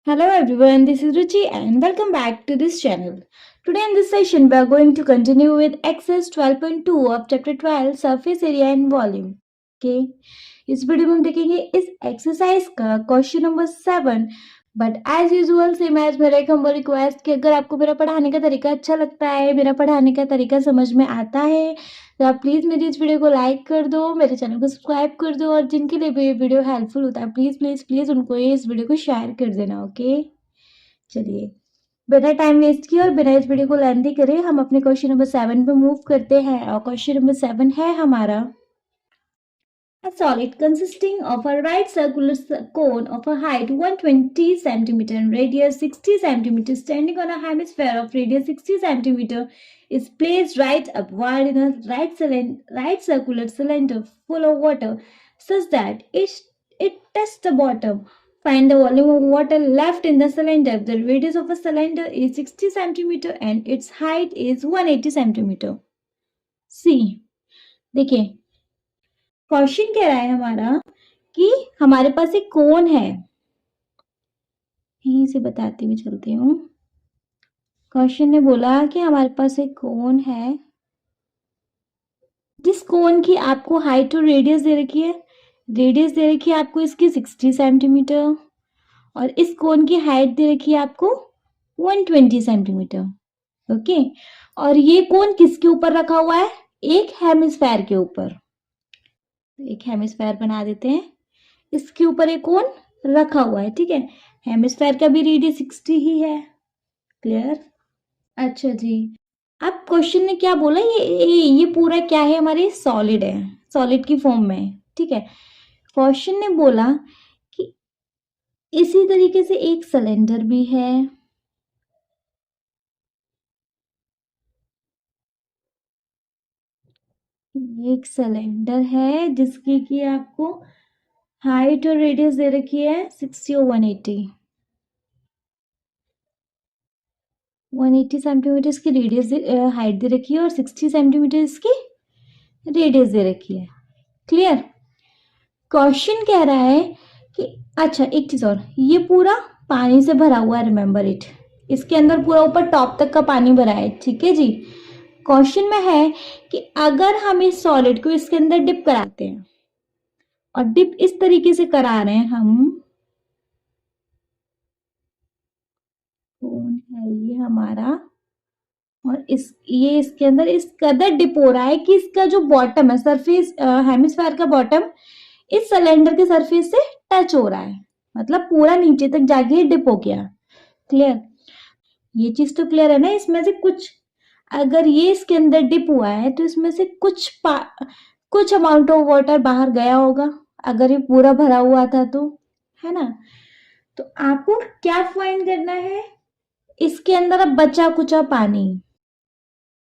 Hello everyone, this is Ruchi and welcome back to this channel. Today in this session we are going to continue with exercise 12.2 of chapter 12 surface area and volume. Okay, इस video में हम देखेंगे इस exercise का question number 7। But as usual same as मेरा एक humble request कि अगर आपको मेरा पढ़ाने का तरीका अच्छा लगता है, मेरा पढ़ाने का तरीका समझ में आता है, तो आप प्लीज़ मेरी इस वीडियो को लाइक कर दो, मेरे चैनल को सब्सक्राइब कर दो और जिनके लिए भी ये वीडियो हेल्पफुल होता है प्लीज़ प्लीज़ प्लीज़ उनको ये इस वीडियो को शेयर कर देना। ओके, चलिए बिना टाइम वेस्ट किए और बिना इस वीडियो को लेंथी करे हम अपने क्वेश्चन नंबर 7 पे मूव करते हैं। और क्वेश्चन नंबर 7 है हमारा A solid consisting of a right circular cone of a height 120 cm and radius 60 cm standing on a hemisphere of radius 60 cm is placed right upward in a right circular cylinder full of water such that it touches the bottom. Find the volume of water left in the cylinder. The radius of a cylinder is 60 cm and its height is 180 cm. C. देखिए question कह रहा है हमारा कि हमारे पास एक कोन है, यहीं से बताती हुई चलती हूँ। क्वेश्चन ने बोला कि हमारे पास एक कोन है, जिस कोन की आपको हाइट और रेडियस दे रखी है। रेडियस दे रखी है आपको इसकी 60 सेंटीमीटर और इस कोन की हाइट दे रखी है आपको 120 सेंटीमीटर। ओके, और ये कोन किसके ऊपर रखा हुआ है? एक हेमिस्फेयर के ऊपर। एक हेमिस्फेयर बना देते हैं, इसके ऊपर एक कोन रखा हुआ है। ठीक है, हेमिस्फेयर का भी रेडियस 60 ही है। क्लियर? अच्छा जी, अब क्वेश्चन ने क्या बोला, ये पूरा क्या है? हमारे सॉलिड है, सॉलिड की फॉर्म में। ठीक है, क्वेश्चन ने बोला कि इसी तरीके से एक सिलेंडर भी है, एक सिलेंडर है जिसकी कि आपको हाइट और रेडियस दे रखी है 60 और 180 सेंटीमीटर इसकी रेडियस हाइट दे रखी है और 60 सेंटीमीटर इसकी रेडियस दे रखी है। क्लियर? क्वेश्चन कह रहा है कि अच्छा एक चीज और, ये पूरा पानी से भरा हुआ है, रिमेंबर इट। इसके अंदर पूरा ऊपर टॉप तक का पानी भरा है। ठीक है जी, क्वेश्चन में है कि अगर हम इस सॉलिड को इसके अंदर डिप कराते हैं और डिप इस तरीके से करा रहे हैं हम, कौन है ये हमारा, और ये इसके अंदर इस कदर डिप हो रहा है कि इसका जो बॉटम है, सरफेस हेमिस्फेयर का बॉटम इस सिलेंडर के सरफेस से टच हो रहा है, मतलब पूरा नीचे तक जाके डिप हो गया। क्लियर? ये चीज तो क्लियर है ना? इसमें से कुछ, अगर ये इसके अंदर डिप हुआ है तो इसमें से कुछ अमाउंट ऑफ वाटर बाहर गया होगा, अगर ये पूरा भरा हुआ था तो, है ना? तो आपको क्या फाइंड करना है? इसके अंदर अब बचा कुचा पानी,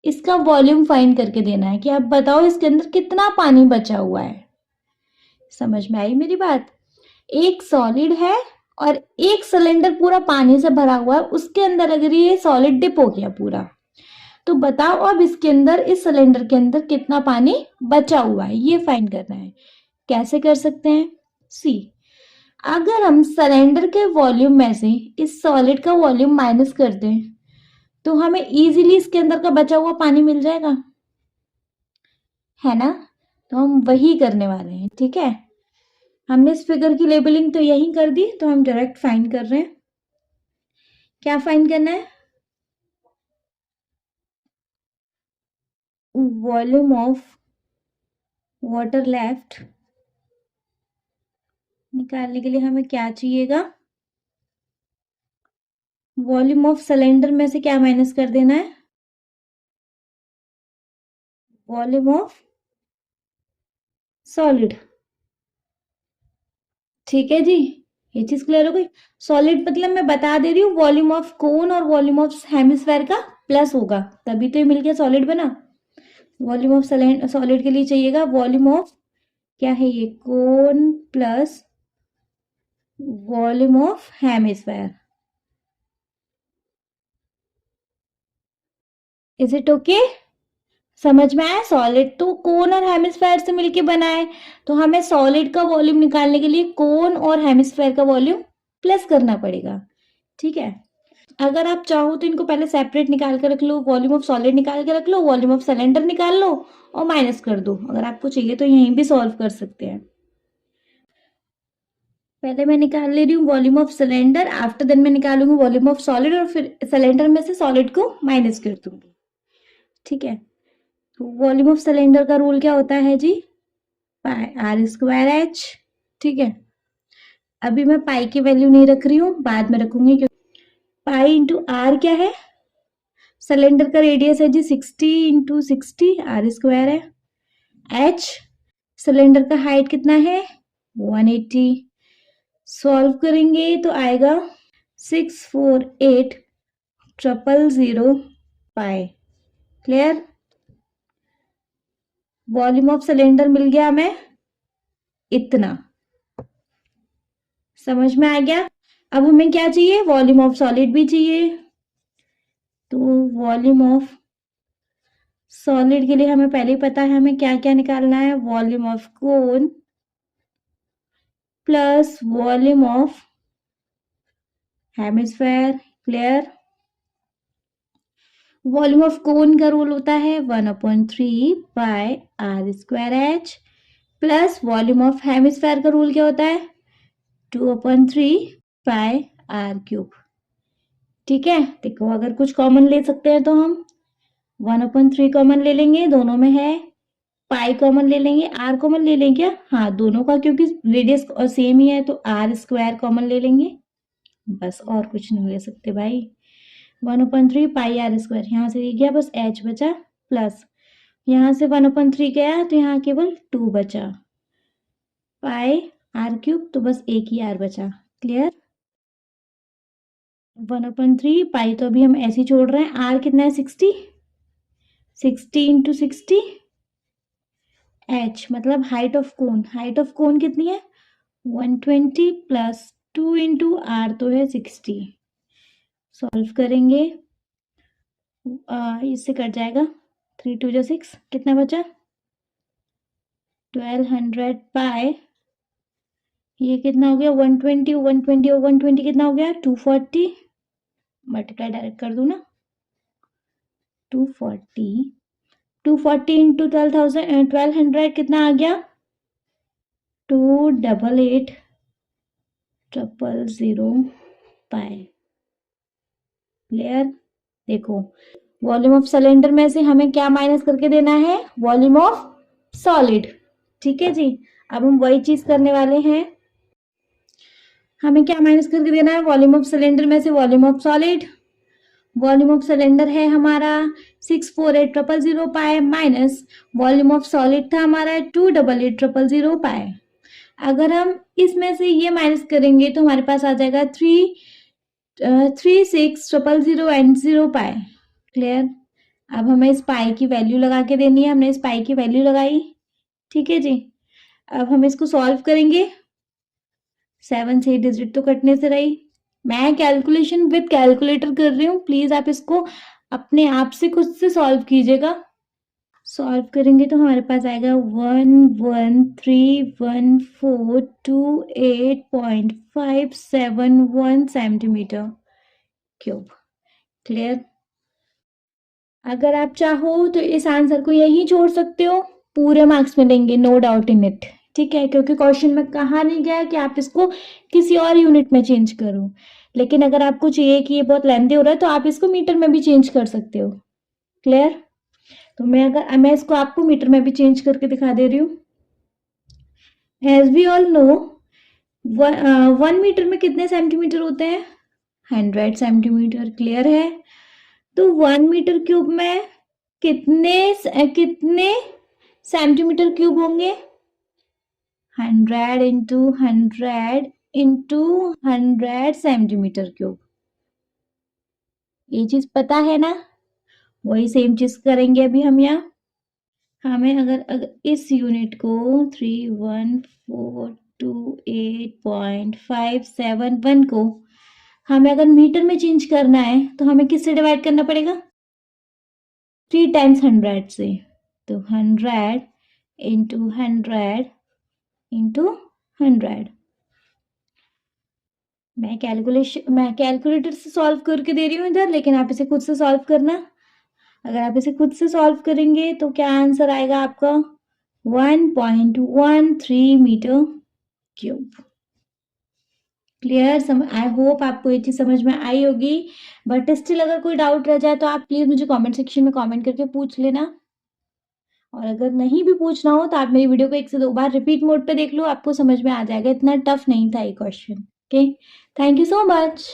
इसका वॉल्यूम फाइंड करके देना है कि आप बताओ इसके अंदर कितना पानी बचा हुआ है। समझ में आई मेरी बात? एक सॉलिड है और एक सिलेंडर पूरा पानी से भरा हुआ है, उसके अंदर अगर ये सॉलिड डिप हो गया पूरा, तो बताओ अब इसके अंदर, इस सिलेंडर के अंदर कितना पानी बचा हुआ है, ये फाइंड करना है। कैसे कर सकते हैं? सी, अगर हम सिलेंडर के वॉल्यूम में से इस सॉलिड का वॉल्यूम माइनस कर दें तो हमें इजीली इसके अंदर का बचा हुआ पानी मिल जाएगा, है ना? तो हम वही करने वाले हैं। ठीक है, हमने इस फिगर की लेबलिंग तो यही कर दी, तो हम डायरेक्ट फाइंड कर रहे हैं। क्या फाइंड करना है? वॉल्यूम ऑफ वाटर लेफ्ट निकालने के लिए हमें क्या चाहिएगा? वॉल्यूम ऑफ सिलेंडर में से क्या माइनस कर देना है? Volume of solid. ठीक है जी, ये चीज क्लियर हो गई। सॉलिड मतलब मैं बता दे रही हूँ, वॉल्यूम ऑफ कोन और वॉल्यूम ऑफ हेमिस्फेयर का प्लस होगा, तभी तो ये मिलके सॉलिड बना। वॉल्यूम ऑफ सॉलिड के लिए चाहिएगा वॉल्यूम ऑफ, क्या है ये, कोन plus volume of hemisphere. Is it okay? समझ में आया? सॉलिड तो कोन और हेमिस्फेयर से मिलके बना है, तो हमें सॉलिड का वॉल्यूम निकालने के लिए कोन और हेमिस्फेयर का वॉल्यूम प्लस करना पड़ेगा। ठीक है। अगर आप चाहो तो इनको पहले सेपरेट निकाल के रख लो, वॉल्यूम ऑफ सॉलिड निकाल के रख लो, वॉल्यूम ऑफ सिलेंडर निकाल लो और माइनस कर दो। अगर आपको चाहिए तो यहीं भी सॉल्व कर सकते हैं। पहले मैं निकाल ले रही हूँ volume of cylinder, after then मैं निकालूंगी वॉल्यूम ऑफ सॉलिड और फिर सिलेंडर में से सॉलिड को माइनस कर दूंगी। ठीक है, तो वॉल्यूम ऑफ सिलेंडर का रूल क्या होता है जी? पाई आर स्क्वायर एच। ठीक है, अभी मैं पाई की वैल्यू नहीं रख रही हूँ, बाद में रखूंगी, क्योंकि पाई इंटू आर क्या है? सिलेंडर का रेडियस है जी 60 इंटू 60, आर स्क्वायर है। एच सिलेंडर का हाइट कितना है? 180। सॉल्व करेंगे तो आएगा 648,000 पाई। क्लियर? वॉल्यूम ऑफ सिलेंडर मिल गया हमें इतना। समझ में आ गया? अब हमें क्या चाहिए? वॉल्यूम ऑफ सॉलिड भी चाहिए। तो वॉल्यूम ऑफ सॉलिड के लिए हमें पहले ही पता है हमें क्या क्या निकालना है। Volume of cone plus volume of hemisphere. Clear? Volume of cone का रूल होता है 1/3 pi r square h, plus volume of hemisphere का रूल क्या होता है? 2/3 पाई आर क्यूब। ठीक है, देखो अगर कुछ कॉमन ले सकते हैं तो हम 1/3 कॉमन ले लेंगे, दोनों में है। पाई कॉमन ले लेंगे, आर कॉमन ले लेंगे क्या? हाँ, दोनों का क्योंकि रेडियस सेम ही है तो आर स्क्वायर कॉमन ले लेंगे, बस और कुछ नहीं ले सकते भाई। 1/3 पाई आर स्क्वायर, यहाँ से गया बस एच बचा, प्लस यहाँ से 1/3 गया तो यहाँ केवल 2 बचा, पाई आर क्यूब, तो बस एक ही आर बचा। क्लियर? 1/3 पाई तो अभी हम ऐसे ही छोड़ रहे हैं। आर कितना है? 60। 60 इंटू 60 एच मतलब height of cone. Height of cone कितनी है? 120 प्लस 2 इंटू आर तो है 60। सॉल्व करेंगे, इससे कट जाएगा, 3 2 6, कितना बचा? 1200 पाई, ये कितना हो गया? 120, 120 और 120 कितना हो गया? 240। मल्टीप्लाई डायरेक्ट कर दूं ना, 240 240 इंटू 1200 कितना आ गया? 288,000 पाई। क्लियर? देखो, वॉल्यूम ऑफ सिलेंडर में से हमें क्या माइनस करके देना है? Volume of solid. ठीक है जी, अब हम वही चीज करने वाले हैं। हमें क्या माइनस करके देना है? वॉल्यूम ऑफ सिलेंडर में से volume of solid. Volume of cylinder है हमारा 648,000 पाए, माइनस वॉल्यूम ऑफ सॉलिड था हमारा 288,000 पाए। अगर हम इसमें से ये माइनस करेंगे तो हमारे पास आ जाएगा 36,000 पाए। क्लियर? अब हमें इस पाई की वैल्यू लगा के देनी है, हमने इस पाई की वैल्यू लगाई। ठीक है जी, अब हम इसको सॉल्व करेंगे। 7 से 8 डिजिट तो कटने से रही। मैं कैलकुलेशन विद कैलकुलेटर कर रही हूँ, प्लीज आप इसको अपने आप से खुद से सॉल्व कीजिएगा। सॉल्व करेंगे तो हमारे पास आएगा 1131428.571 सेंटीमीटर क्यूब। क्लियर? अगर आप चाहो तो इस आंसर को यही छोड़ सकते हो, पूरे मार्क्स मिलेंगे, नो डाउट इन इट। ठीक है, क्योंकि क्वेश्चन में कहा नहीं गया कि आप इसको किसी और यूनिट में चेंज करो, लेकिन अगर आपको चाहिए कि ये बहुत लेंथी हो रहा है तो आप इसको मीटर में भी चेंज कर सकते हो। क्लियर? तो मैं इसको आपको मीटर में भी चेंज करके दिखा दे रही हूँ। As we all know, 1 metre में कितने सेंटीमीटर होते हैं? 100 सेंटीमीटर। क्लियर है? तो 1 मीटर क्यूब में कितने सेंटीमीटर क्यूब होंगे? 100 इंटू 100 इंटू 100 सेंटीमीटर क्यूब। ये चीज पता है ना? वही सेम चीज करेंगे अभी हम यहाँ। हमें अगर इस यूनिट को 31428.571 को हमें अगर मीटर में चेंज करना है तो हमें किससे डिवाइड करना पड़ेगा? 3 टाइम्स 100 से। तो 100 इंटू 100 इंटू 100। मैं कैलकुलेटर से सॉल्व करके दे रही हूँ इधर, लेकिन आप इसे खुद से सॉल्व करना। अगर आप इसे खुद से सॉल्व करेंगे तो क्या आंसर आएगा आपका? 1.13 metre cube. Clear? I hope आपको ये चीज समझ में आई होगी। बट स्टिल अगर कोई डाउट रह जाए तो आप प्लीज मुझे कमेंट सेक्शन में कमेंट करके पूछ लेना। और अगर नहीं भी पूछना हो तो आप मेरी वीडियो को 1 से 2 बार रिपीट मोड पे देख लो, आपको समझ में आ जाएगा। इतना टफ नहीं था ये question. Okay, thank you so much.